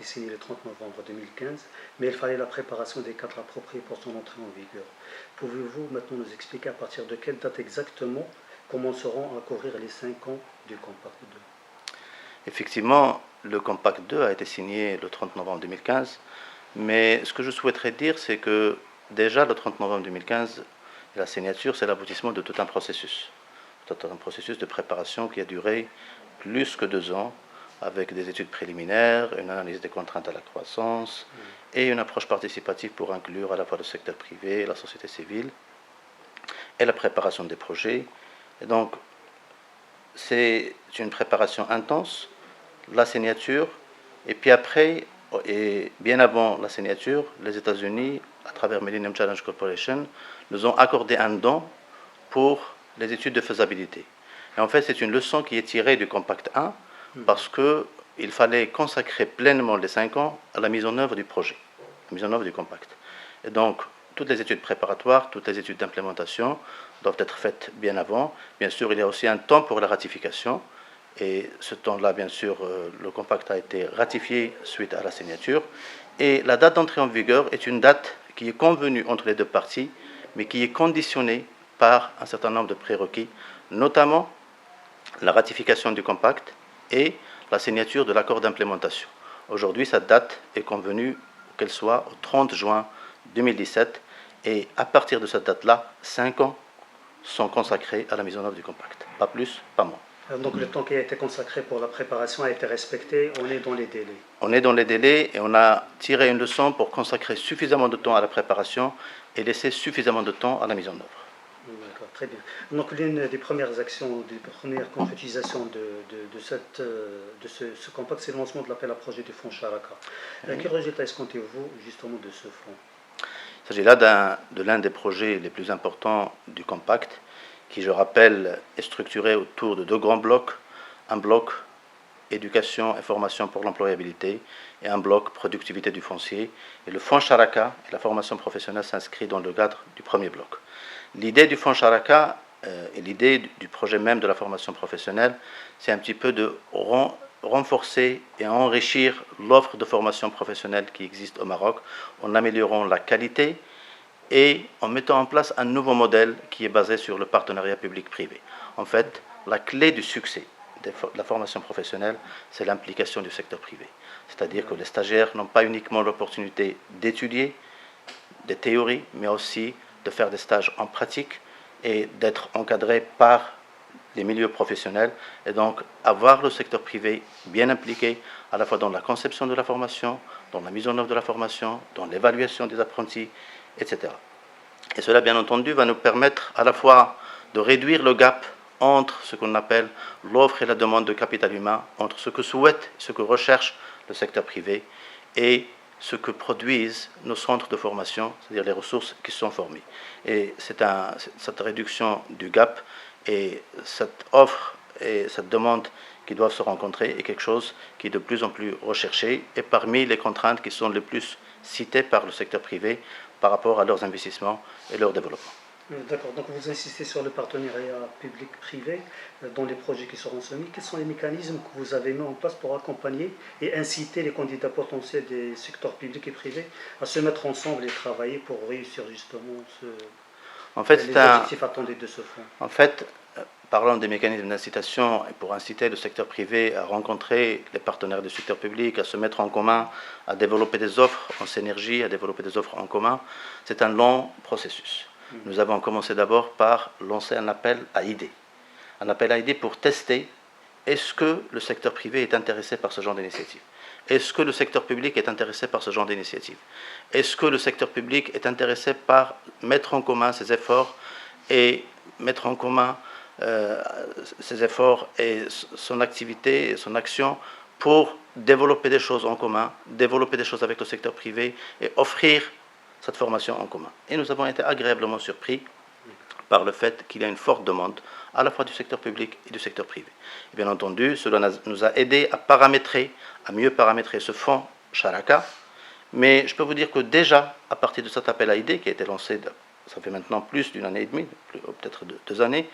signé le 30 novembre 2015, mais il fallait la préparation des cadres appropriés pour son entrée en vigueur. Pouvez-vous maintenant nous expliquer à partir de quelle date exactement commenceront à couvrir les 5 ans du Compact 2? Effectivement, le Compact 2 a été signé le 30 novembre 2015, mais ce que je souhaiterais dire, c'est que déjà le 30 novembre 2015, la signature, c'est l'aboutissement de tout un processus de préparation qui a duré plus que 2 ans, avec des études préliminaires, une analyse des contraintes à la croissance et une approche participative pour inclure à la fois le secteur privé, la société civile et la préparation des projets. Et donc, c'est une préparation intense, la signature, et puis après, et bien avant la signature, les États-Unis, à travers Millennium Challenge Corporation, nous ont accordé un don pour les études de faisabilité. Et en fait, c'est une leçon qui est tirée du Compact 1, parce qu'il fallait consacrer pleinement les 5 ans à la mise en œuvre du projet, la mise en œuvre du Compact. Et donc, toutes les études préparatoires, toutes les études d'implémentation doivent être faites bien avant. Bien sûr, il y a aussi un temps pour la ratification. Et ce temps-là, bien sûr, le Compact a été ratifié suite à la signature. Et la date d'entrée en vigueur est une date qui est convenue entre les deux parties, mais qui est conditionnée par un certain nombre de prérequis, notamment la ratification du Compact et la signature de l'accord d'implémentation. Aujourd'hui, cette date est convenue qu'elle soit au 30 juin 2017, et à partir de cette date-là, 5 ans sont consacrés à la mise en œuvre du Compact. Pas plus, pas moins. Donc le temps qui a été consacré pour la préparation a été respecté, on est dans les délais. On est dans les délais et on a tiré une leçon pour consacrer suffisamment de temps à la préparation et laisser suffisamment de temps à la mise en œuvre. D'accord, très bien. Donc l'une des premières actions, des premières concrétisations de ce compact, c'est le lancement de l'appel à projet du fonds Sharaka. Quel résultat escomptez-vous justement de ce fonds? Il s'agit là de l'un des projets les plus importants du Compact, qui, je rappelle, est structuré autour de 2 grands blocs. Un bloc éducation et formation pour l'employabilité et un bloc productivité du foncier. Et le fonds Sharaka et la formation professionnelle s'inscrit dans le cadre du premier bloc. L'idée du fonds Sharaka et l'idée du projet même de la formation professionnelle, c'est un petit peu de renforcer et enrichir l'offre de formation professionnelle qui existe au Maroc en améliorant la qualité et en mettant en place un nouveau modèle qui est basé sur le partenariat public-privé. En fait, la clé du succès de la formation professionnelle, c'est l'implication du secteur privé. C'est-à-dire que les stagiaires n'ont pas uniquement l'opportunité d'étudier des théories, mais aussi de faire des stages en pratique et d'être encadrés par les milieux professionnels, et donc avoir le secteur privé bien impliqué à la fois dans la conception de la formation, dans la mise en œuvre de la formation, dans l'évaluation des apprentis, etc. Et cela, bien entendu, va nous permettre à la fois de réduire le gap entre ce qu'on appelle l'offre et la demande de capital humain, entre ce que souhaite, ce que recherche le secteur privé et ce que produisent nos centres de formation, c'est-à-dire les ressources qui sont formées. Et cette réduction du gap et cette offre et cette demande qui doivent se rencontrer est quelque chose qui est de plus en plus recherché et parmi les contraintes qui sont les plus citées par le secteur privé par rapport à leurs investissements et leur développement. D'accord, donc vous insistez sur le partenariat public-privé dans les projets qui seront soumis. Quels sont les mécanismes que vous avez mis en place pour accompagner et inciter les candidats potentiels des secteurs publics et privés à se mettre ensemble et travailler pour réussir justement les objectifs attendus de ce fonds? En fait, parlant des mécanismes d'incitation et pour inciter le secteur privé à rencontrer les partenaires du secteur public, à se mettre en commun, à développer des offres en synergie, à développer des offres en commun, c'est un long processus. Nous avons commencé d'abord par lancer un appel à idées. Un appel à idées pour tester est-ce que le secteur privé est intéressé par ce genre d'initiative? Est-ce que le secteur public est intéressé par ce genre d'initiative? Est-ce que le secteur public est intéressé par mettre en commun ses efforts et mettre en commun ses efforts et son activité et son action pour développer des choses en commun, développer des choses avec le secteur privé et offrir cette formation en commun. Et nous avons été agréablement surpris par le fait qu'il y a une forte demande à la fois du secteur public et du secteur privé. Et bien entendu, cela nous a aidé à mieux paramétrer ce fonds Sharaka, mais je peux vous dire que déjà, à partir de cet appel à idées qui a été lancé, ça fait maintenant plus d'une année et demie, peut-être 2 années,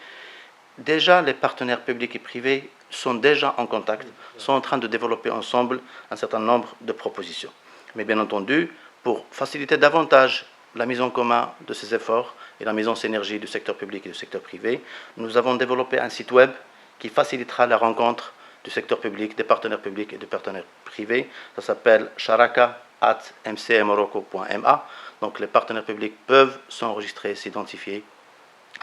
déjà les partenaires publics et privés sont déjà en contact, sont en train de développer ensemble un certain nombre de propositions. Mais bien entendu, pour faciliter davantage la mise en commun de ces efforts et la mise en synergie du secteur public et du secteur privé, nous avons développé un site web qui facilitera la rencontre du secteur public, des partenaires publics et des partenaires privés. Ça s'appelle sharaka@mcmorocco.ma. Donc les partenaires publics peuvent s'enregistrer, s'identifier,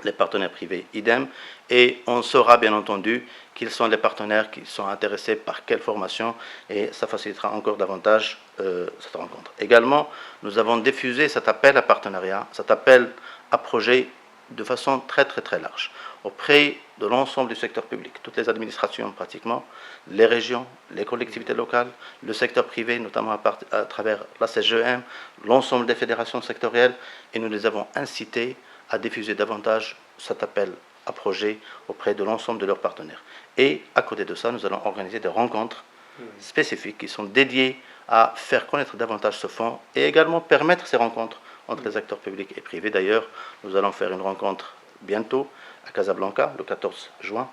les partenaires privés idem, et on saura bien entendu quels sont les partenaires qui sont intéressés par quelle formation, et ça facilitera encore davantage cette rencontre. Également, nous avons diffusé cet appel à partenariat, cet appel à projet de façon très large auprès de l'ensemble du secteur public, toutes les administrations pratiquement, les régions, les collectivités locales, le secteur privé, notamment à travers la CGEM, l'ensemble des fédérations sectorielles, et nous les avons incités à diffuser davantage cet appel à projet auprès de l'ensemble de leurs partenaires. Et à côté de ça, nous allons organiser des rencontres spécifiques qui sont dédiées à faire connaître davantage ce fonds et également permettre ces rencontres entre les acteurs publics et privés. D'ailleurs, nous allons faire une rencontre bientôt à Casablanca, le 14 juin,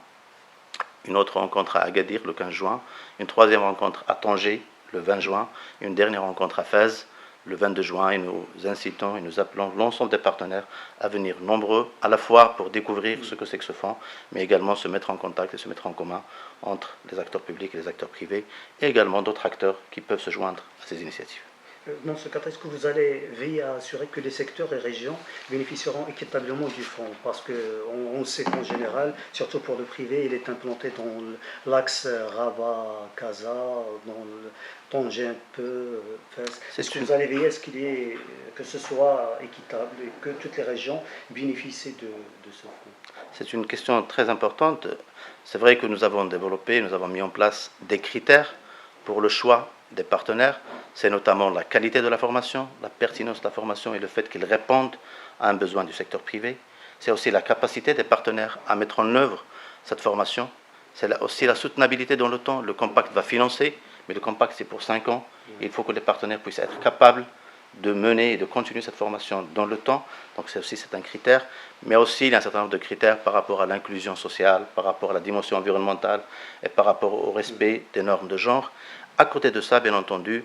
une autre rencontre à Agadir, le 15 juin, une troisième rencontre à Tanger, le 20 juin, et une dernière rencontre à Fès, le 22 juin, et nous incitons et nous appelons l'ensemble des partenaires à venir nombreux, à la fois pour découvrir ce que c'est que ce fonds, mais également se mettre en contact et se mettre en commun entre les acteurs publics et les acteurs privés, et également d'autres acteurs qui peuvent se joindre à ces initiatives. Dans ce cadre, est-ce que vous allez veiller à assurer que les secteurs et régions bénéficieront équitablement du fonds? Parce qu'on sait qu'en général, surtout pour le privé, il est implanté dans l'axe Rabat-Casa, dans le Tanger un peu, Fès. Est-ce que vous allez veiller à ce que ce soit équitable et que toutes les régions bénéficient de ce fonds? C'est une question très importante. C'est vrai que nous avons développé, nous avons mis en place des critères pour le choix des partenaires. C'est notamment la qualité de la formation, la pertinence de la formation et le fait qu'ils répondent à un besoin du secteur privé. C'est aussi la capacité des partenaires à mettre en œuvre cette formation. C'est aussi la soutenabilité dans le temps. Le compact va financer, mais le compact c'est pour 5 ans. Il faut que les partenaires puissent être capables de mener et de continuer cette formation dans le temps. Donc c'est un critère, mais aussi il y a un certain nombre de critères par rapport à l'inclusion sociale, par rapport à la dimension environnementale et par rapport au respect des normes de genre. À côté de ça, bien entendu,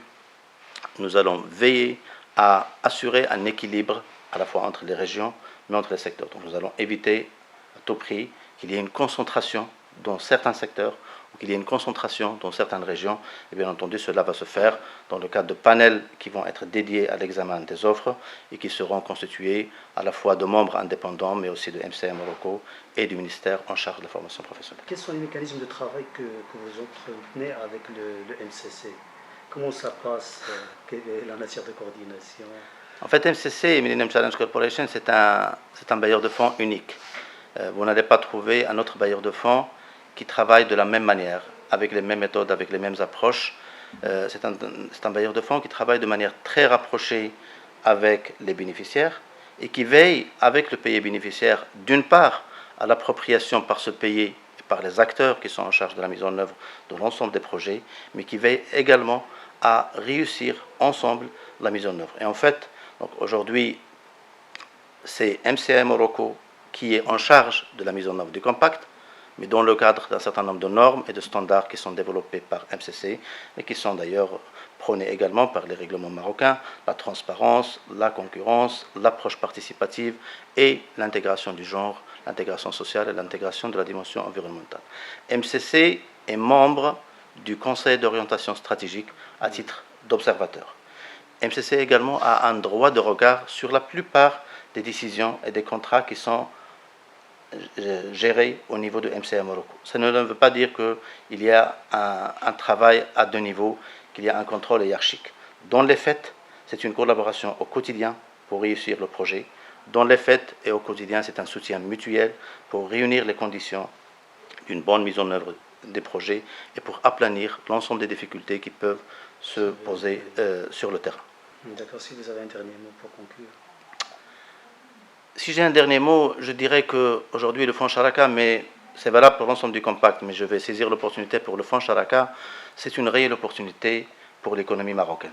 nous allons veiller à assurer un équilibre à la fois entre les régions, mais entre les secteurs. Donc nous allons éviter à tout prix qu'il y ait une concentration dans certains secteurs ou qu'il y ait une concentration dans certaines régions. Et bien entendu, cela va se faire dans le cadre de panels qui vont être dédiés à l'examen des offres et qui seront constitués à la fois de membres indépendants, mais aussi de MCM Morocco et du ministère en charge de la formation professionnelle. Quels sont les mécanismes de travail que vous entretenez avec le MCC? Comment ça passe? Quelle est la matière de coordination? En fait, MCC, Millennium Challenge Corporation, c'est un bailleur de fonds unique. Vous n'allez pas trouver un autre bailleur de fonds qui travaille de la même manière, avec les mêmes méthodes, avec les mêmes approches. C'est un bailleur de fonds qui travaille de manière très rapprochée avec les bénéficiaires et qui veille avec le pays bénéficiaire, d'une part, à l'appropriation par ce pays et par les acteurs qui sont en charge de la mise en œuvre de l'ensemble des projets, mais qui veille également à réussir ensemble la mise en œuvre. Et en fait, aujourd'hui, c'est MCM Morocco qui est en charge de la mise en œuvre du compact, mais dans le cadre d'un certain nombre de normes et de standards qui sont développés par MCC et qui sont d'ailleurs prônés également par les règlements marocains, la transparence, la concurrence, l'approche participative et l'intégration du genre, l'intégration sociale et l'intégration de la dimension environnementale. MCC est membre du Conseil d'orientation stratégique à titre d'observateur. MCC également a un droit de regard sur la plupart des décisions et des contrats qui sont gérés au niveau de MCM Morocco. Ça ne veut pas dire qu'il y a un travail à deux niveaux, qu'il y a un contrôle hiérarchique. Dans les faits, c'est une collaboration au quotidien pour réussir le projet. Dans les faits et au quotidien, c'est un soutien mutuel pour réunir les conditions d'une bonne mise en œuvre des projets et pour aplanir l'ensemble des difficultés qui peuvent se poser sur le terrain. D'accord, si vous avez un dernier mot pour conclure. Si j'ai un dernier mot, je dirais qu'aujourd'hui le fonds Sharaka, mais c'est valable pour l'ensemble du compact, mais je vais saisir l'opportunité pour le fonds Sharaka, c'est une réelle opportunité pour l'économie marocaine.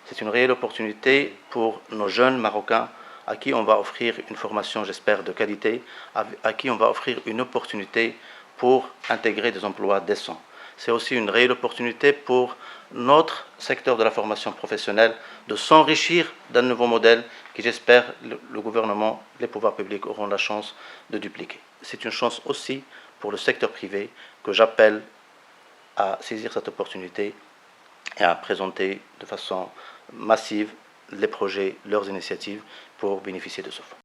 C'est une réelle opportunité pour nos jeunes Marocains à qui on va offrir une formation, j'espère, de qualité, à qui on va offrir une opportunité pour intégrer des emplois décents. C'est aussi une réelle opportunité pour notre secteur de la formation professionnelle de s'enrichir d'un nouveau modèle qui, j'espère, le gouvernement, les pouvoirs publics auront la chance de dupliquer. C'est une chance aussi pour le secteur privé que j'appelle à saisir cette opportunité et à présenter de façon massive les projets, leurs initiatives pour bénéficier de ce fonds.